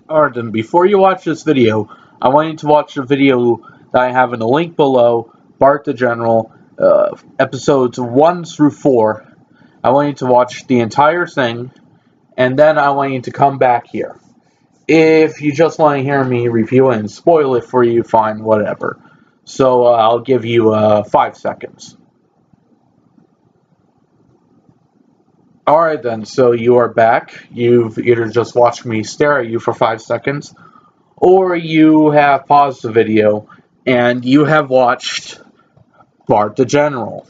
Alright then, before you watch this video, I want you to watch the video that I have in the link below, Bart the General, episodes 1 through 4. I want you to watch the entire thing, and then I want you to come back here. If you just want to hear me review it and spoil it for you, fine, whatever. So I'll give you 5 seconds. Alright then, so you are back. You've either just watched me stare at you for 5 seconds, or you have paused the video and you have watched Bart the General.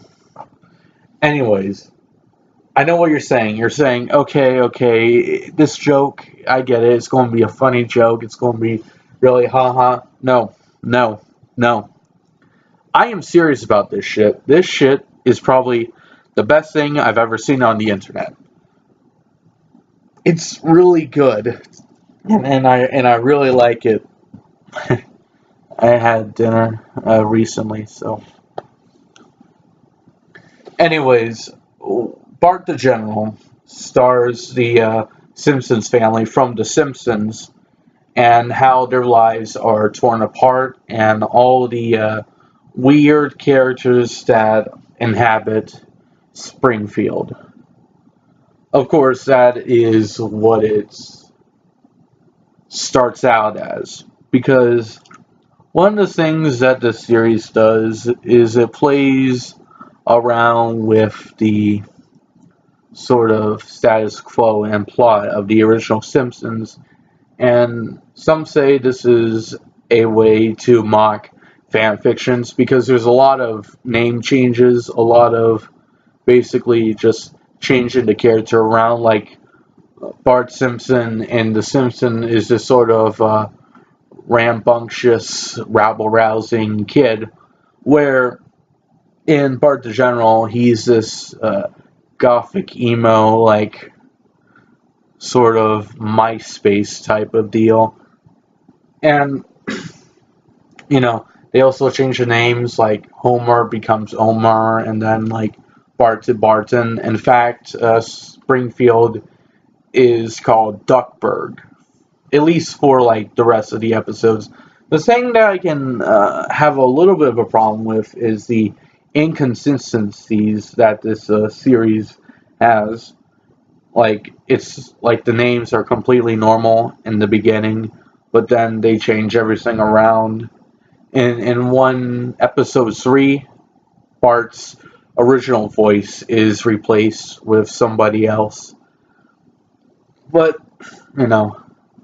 Anyways, I know what you're saying. You're saying, okay, this joke, I get it. It's going to be a funny joke. It's going to be really haha. No. I am serious about this shit. This shit is probably the best thing I've ever seen on the internet. It's really good, and I really like it. I had dinner recently, so. Anyways, Bart the General stars the Simpsons family from The Simpsons and how their lives are torn apart and all the weird characters that inhabit Springfield. Of course, that is what it starts out as, because one of the things that the series does is it plays around with the sort of status quo and plot of the original Simpsons, and some say this is a way to mock fan fictions because there's a lot of name changes, a lot of basically just changing the character around, like Bart Simpson and The Simpson is this sort of rambunctious, rabble-rousing kid, where in Bart the General, he's this gothic emo, like, sort of MySpace type of deal. And, they also change the names, like Homer becomes Omar, and then, like, Bart to Barton. In fact, Springfield is called Duckburg, at least for, like, the rest of the episodes. The thing that I can have a little bit of a problem with is the inconsistencies that this series has. Like, it's like the names are completely normal in the beginning, but then they change everything around. In one episode 3, Bart's original voice is replaced with somebody else. But,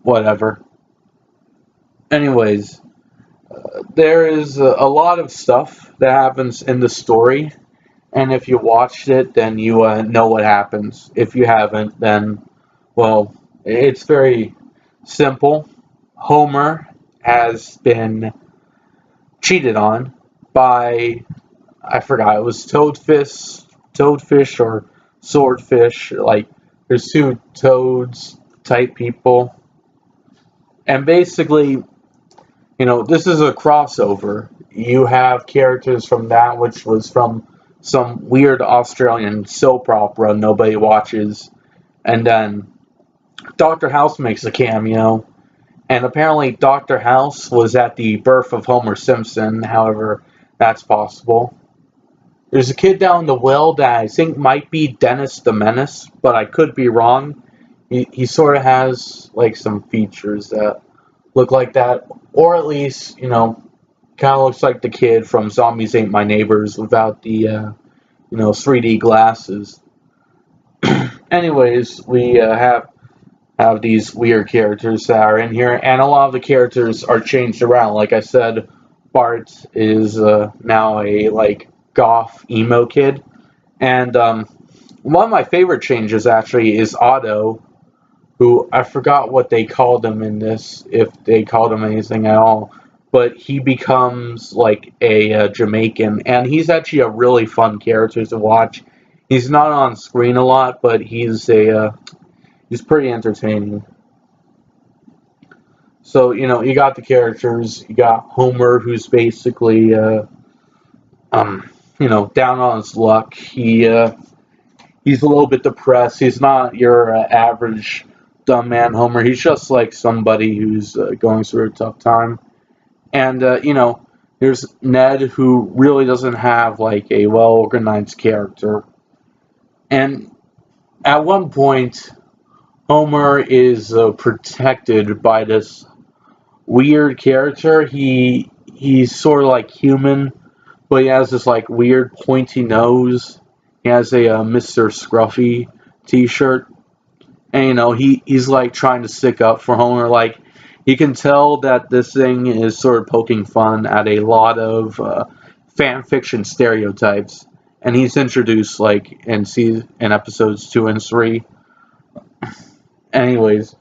whatever. Anyways, there is a lot of stuff that happens in the story, and if you watched it, then you know what happens. If you haven't, then, well, it's very simple. Homer has been cheated on by, I forgot, it was Toadfish or Swordfish, like, there's two toads type people. And basically, this is a crossover. You have characters from that, which was from some weird Australian soap opera nobody watches. And then Dr. House makes a cameo. And apparently Dr. House was at the birth of Homer Simpson. However, that's possible. There's a kid down the well that I think might be Dennis the Menace, but I could be wrong. He sort of has, like, some features that look like that. Or at least, kind of looks like the kid from Zombies Ain't My Neighbors without the, 3D glasses. Anyways, we have these weird characters that are in here, and a lot of the characters are changed around. Like I said, Bart is now a, like, goth emo kid, and one of my favorite changes actually is Otto, who I forgot what they called him in this, if they called him anything at all, but he becomes like a Jamaican, and he's actually a really fun character to watch. He's not on screen a lot, but he's pretty entertaining. So, you got the characters. You got Homer, who's basically, down on his luck. He's a little bit depressed. He's not your average dumb man Homer. He's just like somebody who's going through a tough time. And, there's Ned, who really doesn't have like a well-organized character. And at one point, Homer is protected by this weird character. He's sort of like human, but he has this like weird pointy nose. He has a Mr. Scruffy T-shirt, and he's like trying to stick up for Homer. Like you can tell that this thing is sort of poking fun at a lot of fan fiction stereotypes, and he's introduced like in episodes 2 and 3. Anyways,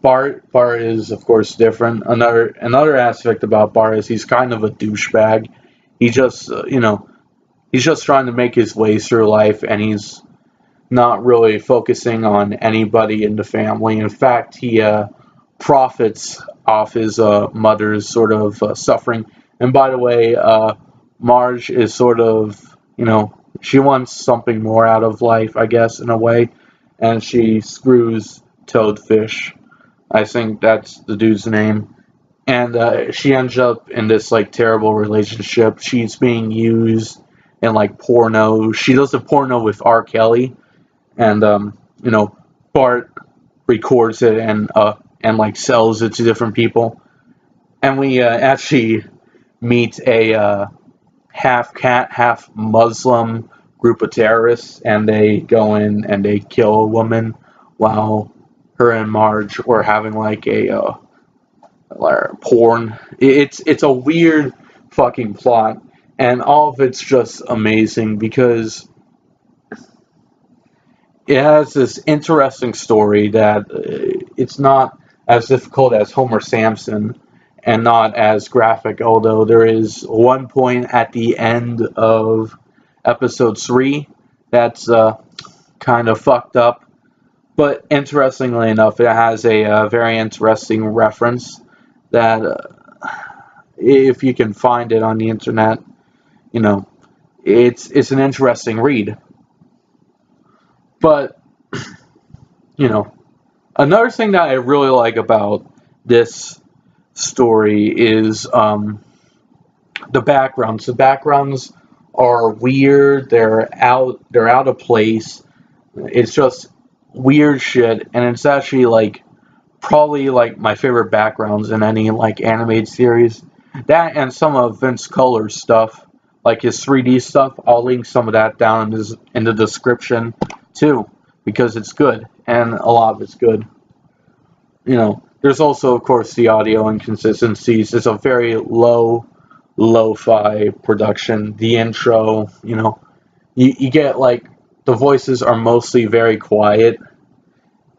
Bart is of course different. Another aspect about Bart is he's kind of a douchebag. He just he's just trying to make his way through life, and he's not really focusing on anybody in the family. In fact, he profits off his mother's sort of suffering. And by the way, Marge is sort of, she wants something more out of life, I guess, in a way, and she screws Toadfish. I think that's the dude's name. And she ends up in this like terrible relationship. She's being used in like porno. She does a porno with R. Kelly, and Bart records it and like sells it to different people. And we actually meet a half cat, half Muslim group of terrorists, and they go in and they kill a woman while her and Marge were having like a porn. It's a weird fucking plot, and all of it's just amazing because it has this interesting story that it's not as difficult as Homer Simpson and not as graphic, although there is one point at the end of episode 3 that's kind of fucked up. But interestingly enough, it has a very interesting reference that if you can find it on the internet, it's an interesting read. But, another thing that I really like about this story is the backgrounds. The backgrounds are weird. They're out of place. It's just weird shit, and it's actually like probably like my favorite backgrounds in any like animated series. That and some of Vance Collins' stuff, like his 3D stuff. I'll link some of that down in the description too, because it's good, and a lot of it's good. There's also, of course, the audio inconsistencies. It's a very lo-fi production. The intro, you get like the voices are mostly very quiet,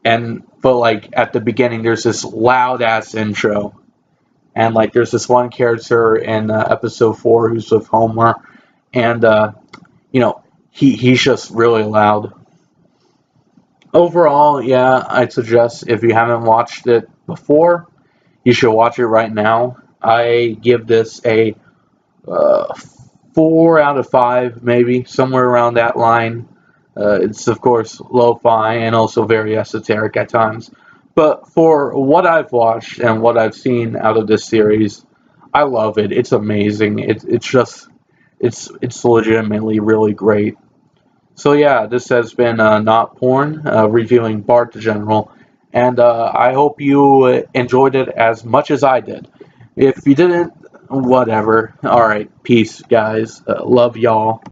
but like at the beginning there's this loud ass intro, and like there's this one character in episode 4 who's with Homer, and he's just really loud. Overall, yeah, I'd suggest if you haven't watched it before, you should watch it right now. I give this a 4 out of 5, maybe, somewhere around that line. It's, of course, lo-fi and also very esoteric at times. But for what I've watched and what I've seen out of this series, I love it. It's amazing. It's legitimately really great. So yeah, this has been Not Porn, reviewing Bart the General, and I hope you enjoyed it as much as I did. If you didn't, whatever. Alright, peace, guys. Love y'all.